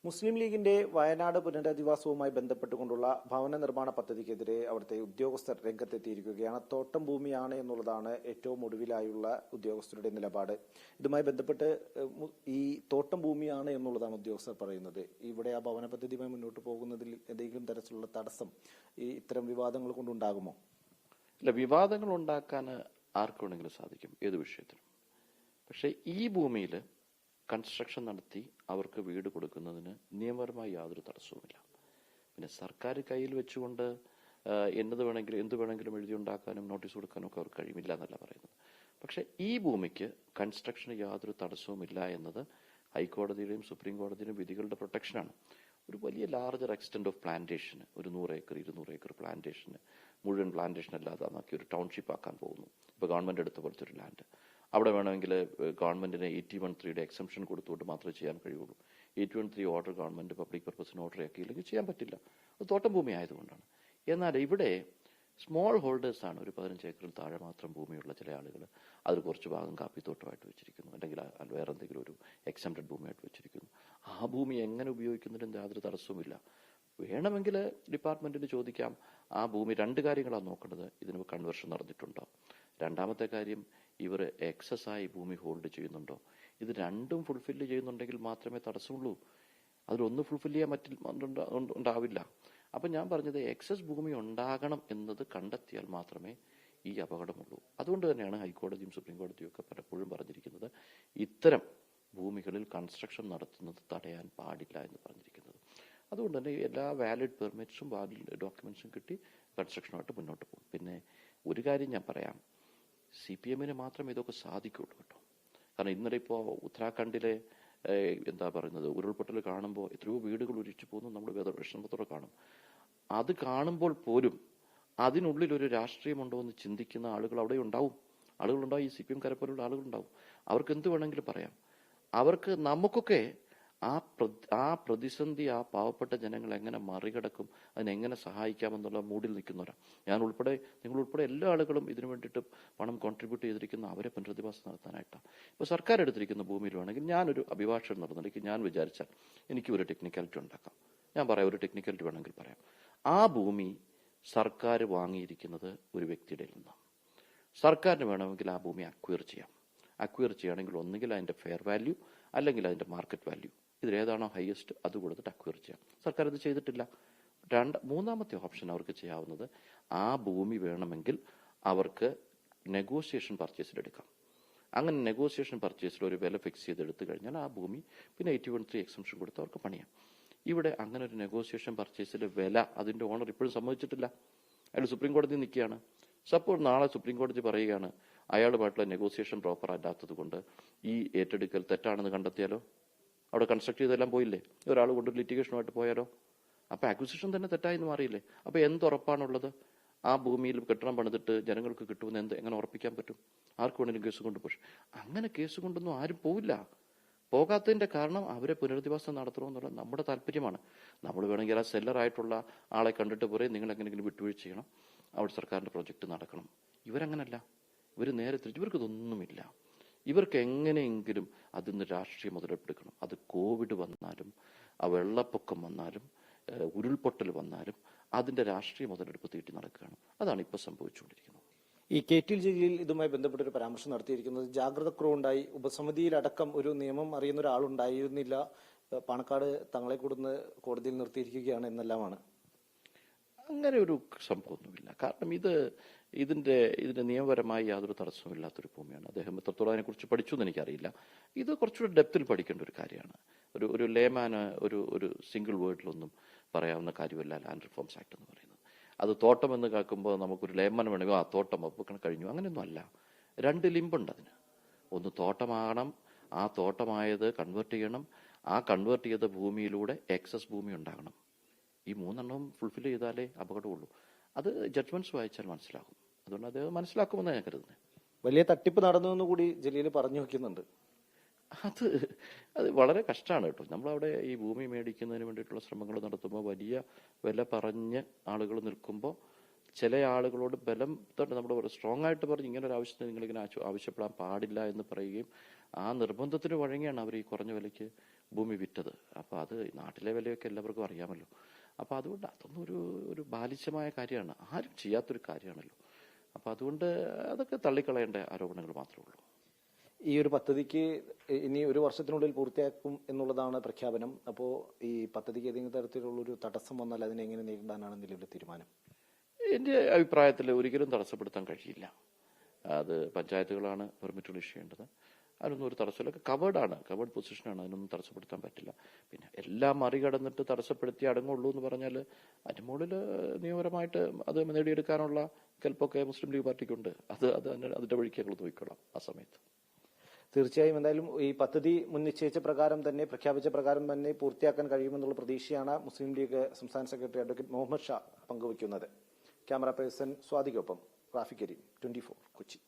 മുസ്ലിം ലീഗിന്റെ വയനാട് പുനരധിവാസവുമായി ബന്ധപ്പെട്ടുകൊണ്ടുള്ള ഭവന നിർമ്മാണ പദ്ധതിക്കെതിരെ അവിടുത്തെ ഉദ്യോഗസ്ഥർ രംഗത്തെത്തിയിരിക്കുകയാണ്. തോട്ടം ഭൂമിയാണ് എന്നുള്ളതാണ് ഏറ്റവും ഒടുവിലായുള്ള ഉദ്യോഗസ്ഥരുടെ നിലപാട്. ഇതുമായി ബന്ധപ്പെട്ട് ഈ തോട്ടം ഭൂമിയാണ് എന്നുള്ളതാണ് ഉദ്യോഗസ്ഥർ പറയുന്നത്. ഇവിടെ ആ ഭവന പദ്ധതിയുമായി മുന്നോട്ട് പോകുന്നതിൽ എന്തെങ്കിലും തരത്തിലുള്ള തടസ്സം ഇത്തരം വിവാദങ്ങൾ കൊണ്ടുണ്ടാകുമോ? ഇല്ല, വിവാദങ്ങൾ ഉണ്ടാക്കാൻ ആർക്ക് വേണമെങ്കിലും സാധിക്കും, ഏത് വിഷയത്തിലും. പക്ഷെ ഈ ഭൂമിയിൽ കൺസ്ട്രക്ഷൻ നടത്തി അവർക്ക് വീട് കൊടുക്കുന്നതിന് നിയമപരമായി യാതൊരു തടസ്സവുമില്ല. പിന്നെ സർക്കാർ കയ്യിൽ വെച്ചുകൊണ്ട് എന്ത് വേണമെങ്കിലും എഴുതിയുണ്ടാക്കാനും നോട്ടീസ് കൊടുക്കാനും ഒക്കെ അവർക്ക് കഴിയുമില്ല എന്നല്ല പറയുന്നത്. പക്ഷെ ഈ ഭൂമിക്ക് കൺസ്ട്രക്ഷന് യാതൊരു തടസ്സവുമില്ല എന്നത് ഹൈക്കോടതിയുടെയും സുപ്രീം കോടതിയുടെയും വിധികളുടെ പ്രൊട്ടക്ഷനാണ്. ഒരു വലിയ ലാർജർ എക്സ്റ്റെന്റ് ഓഫ് പ്ലാന്റേഷന്, ഒരു 100 ഏക്കർ 200 ഏക്കർ പ്ലാന്റേഷന്, മുഴുവൻ പ്ലാന്റേഷൻ അല്ലാതെ നോക്കി ഒരു ടൗൺഷിപ്പ് ആക്കാൻ പോകുന്നു. ഇപ്പൊ ഗവൺമെന്റ് എടുത്ത പോലത്തെ ഒരു ലാൻഡ് അവിടെ വേണമെങ്കിൽ ഗവൺമെന്റിന് 81(3) എക്സംഷൻ കൊടുത്തുകൊണ്ട് മാത്രമേ ചെയ്യാൻ കഴിയുള്ളൂ. 81(3) ഓർഡർ ഗവൺമെന്റ് പബ്ലിക് പർപ്പസിന് ഓർഡർ ആക്കിയില്ലെങ്കിൽ ചെയ്യാൻ പറ്റില്ല. അത് തോട്ടം ഭൂമി ആയതുകൊണ്ടാണ്. എന്നാൽ ഇവിടെ സ്മോൾ ഹോൾഡേഴ്സാണ്. ഒരു 15 ഏക്കറിൽ താഴെ മാത്രം ഭൂമിയുള്ള ചില ആളുകൾ അതിൽ കുറച്ച് ഭാഗം കാപ്പിത്തോട്ടമായിട്ട് വെച്ചിരിക്കുന്നു, അല്ലെങ്കിൽ വേറെ എന്തെങ്കിലും ഒരു എക്സംപ്റ്റഡ് ഭൂമിയായിട്ട് വെച്ചിരിക്കുന്നു. ആ ഭൂമി എങ്ങനെ ഉപയോഗിക്കുന്നതിന് യാതൊരു തടസ്സവുമില്ല. വേണമെങ്കിൽ ഡിപ്പാർട്ട്മെന്റിന് ചോദിക്കാം. ആ ഭൂമി 2 കാര്യങ്ങളാണ് നോക്കേണ്ടത്. ഇതിന് കൺവേർഷൻ നടന്നിട്ടുണ്ടോ? രണ്ടാമത്തെ കാര്യം, ഇവർ എക്സസ് ആയി ഭൂമി ഹോൾഡ് ചെയ്യുന്നുണ്ടോ? ഇത് രണ്ടും ഫുൾഫില്ല് ചെയ്യുന്നുണ്ടെങ്കിൽ മാത്രമേ തടസ്സമുള്ളൂ. അതിലൊന്ന് ഫുൾഫില്ല് ചെയ്യാൻ ഉണ്ടാവില്ല. അപ്പൊ ഞാൻ പറഞ്ഞത് എക്സസ് ഭൂമി ഉണ്ടാകണം എന്നത് കണ്ടെത്തിയാൽ മാത്രമേ ഈ അപകടമുള്ളൂ. അതുകൊണ്ട് തന്നെയാണ് ഹൈക്കോടതിയും സുപ്രീം കോടതിയും ഒക്കെ പലപ്പോഴും പറഞ്ഞിരിക്കുന്നത് ഇത്തരം ഭൂമികളിൽ കൺസ്ട്രക്ഷൻ നടത്തുന്നത് തടയാൻ പാടില്ല എന്ന് പറഞ്ഞിരിക്കുന്നത്. അതുകൊണ്ട് തന്നെ എല്ലാ വാലിഡ് പെർമിറ്റ്സും വാലിഡ് ഡോക്യുമെന്റ്സും കിട്ടി കൺസ്ട്രക്ഷനുമായിട്ട് മുന്നോട്ട് പോകും. പിന്നെ ഒരു കാര്യം ഞാൻ പറയാം, CPM-ന് മാത്രമേ ഇതൊക്കെ സാധിക്കുള്ളൂ കേട്ടോ. കാരണം ഇന്നലെ ഇപ്പോൾ ഉത്തരാഖണ്ഡിലെ ഉരുൾപൊട്ടൽ കാണുമ്പോൾ എത്രയോ വീടുകൾ ഒലിച്ചു പോകുന്നു നമ്മൾ വിഷമത്തോടെ കാണും. അത് കാണുമ്പോൾ പോലും അതിനുള്ളിൽ ഒരു രാഷ്ട്രീയമുണ്ടോ എന്ന് ചിന്തിക്കുന്ന ആളുകൾ അവിടെ ആളുകളുണ്ടാവും. ഈ CPM കരപ്പോലുള്ള ആളുകളുണ്ടാവും. അവർക്ക് എന്ത് വേണമെങ്കിലും പറയാം. അവർക്ക് നമുക്കൊക്കെ ആ പ്രതിസന്ധി, ആ പാവപ്പെട്ട ജനങ്ങൾ എങ്ങനെ മറികടക്കും, അതിനെങ്ങനെ സഹായിക്കാമെന്നുള്ള മൂഡിൽ നിൽക്കുന്നവരാണ്. നിങ്ങൾ ഉൾപ്പെടെ എല്ലാ ആളുകളും ഇതിനു വേണ്ടിയിട്ട് പണം കോൺട്രിബ്യൂട്ട് ചെയ്തിരിക്കുന്ന അവരെ പുനരധിവാസം നടത്താനായിട്ടാണ്. ഇപ്പൊ സർക്കാർ എടുത്തിരിക്കുന്ന ഭൂമിയിൽ വേണമെങ്കിൽ ഞാനൊരു അഭിഭാഷകൻ നടന്നിലേക്ക് ഞാൻ വിചാരിച്ചാൽ എനിക്ക് ഒരു ടെക്നിക്കാലിറ്റി ഉണ്ടാക്കാം. ഞാൻ പറയാം, ഒരു ടെക്നിക്കാലിറ്റി വേണമെങ്കിൽ പറയാം. ആ ഭൂമി സർക്കാർ വാങ്ങിയിരിക്കുന്നത് ഒരു വ്യക്തിയുടെ നിന്നാണ്. സർക്കാരിന് വേണമെങ്കിൽ ആ ഭൂമി അക്വയർ ചെയ്യാം. അക്വയർ ചെയ്യുകയാണെങ്കിൽ ഒന്നുകിൽ അതിന്റെ ഫെയർ വാല്യൂ അല്ലെങ്കിൽ അതിന്റെ മാർക്കറ്റ് വാല്യൂ, ഇതിലേതാണോ ഹയസ്റ്റ് അത് കൊടുത്തിട്ട് അക്വയർ ചെയ്യാം. സർക്കാർ ഇത് ചെയ്തിട്ടില്ല. മൂന്നാമത്തെ ഓപ്ഷൻ അവർക്ക് ചെയ്യാവുന്നത്, ആ ഭൂമി വേണമെങ്കിൽ അവർക്ക് നെഗോസിയേഷൻ പർച്ചേസിൽ എടുക്കാം. അങ്ങനെ നെഗോസിയേഷൻ പർച്ചേസിൽ ഒരു വില ഫിക്സ് ചെയ്ത് എടുത്തു കഴിഞ്ഞാൽ ആ ഭൂമി പിന്നെ 81(3) എക്സംഷൻ കൊടുത്ത് അവർക്ക് പണിയാം. ഇവിടെ അങ്ങനെ ഒരു നെഗോസിയേഷൻ പർച്ചേസിലെ വില അതിന്റെ ഓണർ ഇപ്പോഴും സമ്മതിച്ചിട്ടില്ല. അയാൾ സുപ്രീം കോടതി നിൽക്കുകയാണ്. സപ്പോസ് നാളെ സുപ്രീം കോടതി പറയുകയാണ് അയാളുമായിട്ടുള്ള നെഗോസിയേഷൻ പ്രോപ്പർ അല്ലാത്തത് കൊണ്ട് ഈ ഏറ്റെടുക്കൽ തെറ്റാണെന്ന് കണ്ടെത്തിയാലോ? അവിടെ കൺസ്ട്രക്ട് ചെയ്തെല്ലാം പോയില്ലേ? ഒരാൾ കൊണ്ട് ലിറ്റിഗേഷനുമായിട്ട് പോയാലോ? അപ്പൊ അക്വിസിഷൻ തന്നെ തെറ്റായെന്ന് മാറിയില്ലേ? അപ്പൊ എന്തുറപ്പാണുള്ളത്? ആ ഭൂമിയിൽ കെട്ടിടം പണിതിട്ട് ജനങ്ങൾക്ക് കിട്ടുമെന്ന് എങ്ങനെ ഉറപ്പിക്കാൻ പറ്റും? ആർക്ക് വേണമെങ്കിലും കേസ് കൊണ്ട് പോയി. അങ്ങനെ കേസ് കൊണ്ടൊന്നും ആരും പോവില്ല. പോകാത്തതിന്റെ കാരണം അവരെ പുനരധിവാസം നടത്തണമെന്നുള്ള നമ്മുടെ താല്പര്യമാണ്. നമ്മൾ വേണമെങ്കിൽ ആ സെല്ലറായിട്ടുള്ള ആളെ കണ്ടിട്ട് പോരെ നിങ്ങൾ എങ്ങനെയെങ്കിലും വിട്ടുവീഴ്ച ചെയ്യണം, അവിടെ സർക്കാരിന്റെ പ്രൊജക്ട് നടക്കണം. ഇവരങ്ങനല്ല. ഇവർ നേരെ തിരിച്ച്, ഇവർക്ക് ഇതൊന്നുമില്ല. ഇവർക്ക് എങ്ങനെയെങ്കിലും അതിന്ന് രാഷ്ട്രീയം മുതലെടുക്കണം. അത് കോവിഡ് വന്നാലും, ആ വെള്ളപ്പൊക്കം വന്നാലും, ഉരുൾപൊട്ടൽ വന്നാലും അതിന്റെ രാഷ്ട്രീയ മുതലെടുപ്പ് തീട്ടി നടക്കുകയാണ്. അതാണ് ഇപ്പൊ സംഭവിച്ചുകൊണ്ടിരിക്കുന്നത്. ഈ KT ജലീൽ ഇതുമായി ബന്ധപ്പെട്ട ഒരു പരാമർശം നടത്തിയിരിക്കുന്നത് ജാഗ്രതക്കുറവുണ്ടായി, ഉപസമിതിയിലടക്കം ഒരു നിയമം അറിയുന്ന ഒരാളുണ്ടായിരുന്നില്ല, പാണക്കാട് തങ്ങളെ കൂടുന്ന കോടതിയിൽ നിർത്തിയിരിക്കുകയാണ് എന്നെല്ലാമാണ്. അങ്ങനെ ഒരു സംഭവമൊന്നുമില്ല. കാരണം ഇതിന്റെ നിയമപരമായി യാതൊരു തടസ്സമില്ലാത്തൊരു ഭൂമിയാണ്. അദ്ദേഹം എത്രത്തോളം അതിനെക്കുറിച്ച് പഠിച്ചു എന്ന് എനിക്കറിയില്ല. ഇത് കുറച്ചുകൂടി ഡെപ്തിൽ പഠിക്കേണ്ട ഒരു കാര്യമാണ്. ഒരു ലേമാന് ഒരു സിംഗിൾ വേർഡിലൊന്നും പറയാവുന്ന കാര്യമല്ല ലാൻഡ് റിഫോംസ് ആക്ട് എന്ന് പറയുന്നത്. അത് തോട്ടം എന്ന് കേൾക്കുമ്പോൾ നമുക്കൊരു ലേമൻ വേണമെങ്കിൽ ആ തോട്ടം വെക്കണം കഴിഞ്ഞു, അങ്ങനെയൊന്നും അല്ല. 2 ലിമ്പുണ്ട് അതിന്. ഒന്ന് തോട്ടമാകണം, ആ തോട്ടമായത് കൺവേർട്ട് ചെയ്യണം, ആ കൺവേർട്ട് ചെയ്ത ഭൂമിയിലൂടെ എക്സസ് ഭൂമി ഉണ്ടാകണം. ഈ 3 എണ്ണവും ഫുൾഫിൽ ചെയ്താലേ അപകടമുള്ളൂ. അത് ജഡ്ജ്മെന്റ്സ് വായിച്ചാൽ മനസ്സിലാകും. അതുകൊണ്ട് അത് മനസ്സിലാക്കുമെന്നാണ് ഞാൻ കരുതുന്നത്. വലിയ തട്ടിപ്പ് നടന്നു കൂടി ജലീൽ പറഞ്ഞു വെക്കുന്നുണ്ട്. അത് വളരെ കഷ്ടമാണ് കേട്ടോ. നമ്മളവിടെ ഈ ഭൂമി മേടിക്കുന്നതിന് വേണ്ടിയിട്ടുള്ള ശ്രമങ്ങൾ നടത്തുമ്പോൾ വലിയ വില പറഞ്ഞ് ആളുകൾ നിൽക്കുമ്പോൾ ചില ആളുകളോട് ബലം നമ്മൾ സ്ട്രോങ് ആയിട്ട് പറഞ്ഞ് ഇങ്ങനെ ഒരു ആവശ്യത്തിന് നിങ്ങളിങ്ങനെ ആവശ്യപ്പെടാൻ പാടില്ല എന്ന് പറയുകയും ആ നിർബന്ധത്തിന് വഴങ്ങിയാണ് അവർ ഈ കുറഞ്ഞ വിലയ്ക്ക് ഭൂമി വിറ്റത്. അപ്പോൾ അത് നാട്ടിലെ വിലയൊക്കെ എല്ലാവർക്കും അറിയാമല്ലോ. അപ്പോൾ അതുകൊണ്ട് അതൊന്നും ഒരു ബാലിശമായ കാര്യമാണ്, ആരും ചെയ്യാത്തൊരു കാര്യമാണല്ലോ. അപ്പോൾ അതുകൊണ്ട് അതൊക്കെ തള്ളിക്കളയേണ്ട ആരോപണങ്ങൾ മാത്രമേ ഉള്ളൂ. ഈ ഒരു പദ്ധതിക്ക് ഇനി ഒരു വർഷത്തിനുള്ളിൽ പൂർത്തിയാക്കും എന്നുള്ളതാണ് പ്രഖ്യാപനം. അപ്പോൾ ഈ പദ്ധതിക്ക് ഏതെങ്കിലും തരത്തിലുള്ളൊരു തടസ്സം വന്നാൽ അതിനെ എങ്ങനെ നേരിടാനാണ് നിലവിലെ തീരുമാനം? എൻ്റെ അഭിപ്രായത്തിൽ ഒരിക്കലും തടസ്സപ്പെടുത്താൻ കഴിയില്ല. അത് പഞ്ചായത്തുകളാണ് പെർമിറ്റുകൾ ഇഷ്യൂ ചെയ്യേണ്ടത്. അതിനൊന്നും ഒരു തടസ്സമില്ല. കവേർഡ് പൊസിഷനാണ്, അതിനൊന്നും തടസ്സപ്പെടുത്താൻ പറ്റില്ല. പിന്നെ എല്ലാം മറികടന്നിട്ട് തടസ്സപ്പെടുത്തി അടങ്ങുള്ളൂ എന്ന് പറഞ്ഞാൽ അതിന് മുകളിൽ നിയമപരമായിട്ട് അത് നേടിയെടുക്കാനുള്ള കെൽപ്പൊക്കെ മുസ്ലിം ലീഗ് പാർട്ടിക്കുണ്ട്. അതിന്റെ വഴിക്ക് ഞങ്ങൾ നോക്കിക്കോളാം ആ സമയത്ത്. തീർച്ചയായും എന്തായാലും ഈ പദ്ധതി മുൻ നിശ്ചയിച്ച പ്രകാരം തന്നെ, പ്രഖ്യാപിച്ച പ്രകാരം തന്നെ പൂർത്തിയാക്കാൻ കഴിയുമെന്നുള്ള പ്രതീക്ഷയാണ് മുസ്ലിം ലീഗ് സംസ്ഥാന സെക്രട്ടറി അഡ്വക്കേറ്റ് മുഹമ്മദ് ഷാ പങ്കുവയ്ക്കുന്നത്. ക്യാമറ പേഴ്സൺ സ്വാതികൊപ്പം റാഫി കരീം, 24 കൊച്ചി.